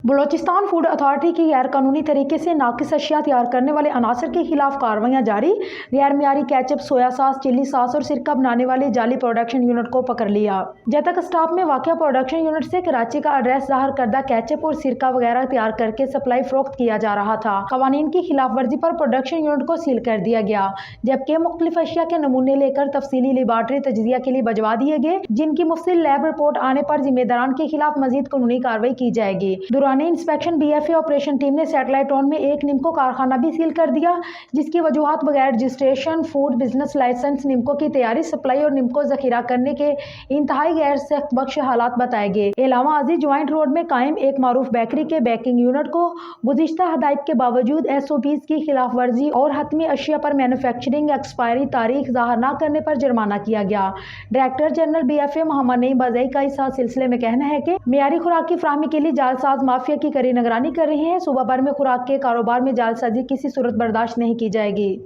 Balochistan food authority کی غیر قانونی طریقے سے ناقص اشیاء تیار کرنے والے عناصر کے خلاف کارروائیاں جاری۔ غیر معیاری کیچپ، سویا ساس، چلی ساس اور سرکہ بنانے والے جعلی پروڈکشن یونٹ کو پکڑ لیا۔ جتک اسٹاپ میں واقع پروڈکشن یونٹ سے کراچی کا ایڈریس ظاہر کردہ کیچپ اور سرکہ وغیرہ تیار کر کے سپلائی فروخت کیا جا رہا تھا۔ قوانین کی خلاف ورزی پر پروڈکشن یونٹ کو سیل کر دیا گیا، جبکہ مختلف اشیاء کے نمونے لے کر تفصیلی لیبارٹری تجزیہ کے لیے بھجوا دیے گئے، جن کی مفصل لیب رپورٹ آنے پر ذمہ داران کے خلاف مزید قانونی کارروائی کی جائے گی۔ دوران inspection B F A operation team نے سیٹلائٹ ٹاؤن میں ایک نمکو کارخانہ بھی سیل کر دیا، جس کی وجوہات بغیر رجسٹریشن فوڈ بزنس لائسنس، نمکو کی تیاری، سپلائی اور نمکو ذخیرہ کرنے کے انتہائی غیر صحت بخش حالات بتائے گئے۔ علاوہ ازیں جوائنٹ روڈ میں قائم ایک معروف بیکری کے بیکنگ یونٹ کو گزشتہ ہدایت کے باوجود ایس او پیز کی خلاف ورزی اور حتمی اشیاء پر مینوفیکچرنگ ایکسپائری تاریخ ظاہر نہ کرنے پر جرمانہ کیا گیا۔ Director general B F A Muhammad Naeem Bazai کا اس سلسلے میں کہنا ہے کہ معیاری خوراک کی فراہمی کے لیے جعلساز مافیا کی کڑی نگرانی کر رہے ہیں۔ صوبہ بھر میں خوراک کے کاروبار میں جعلسازی کسی صورت برداشت نہیں کی جائے گی۔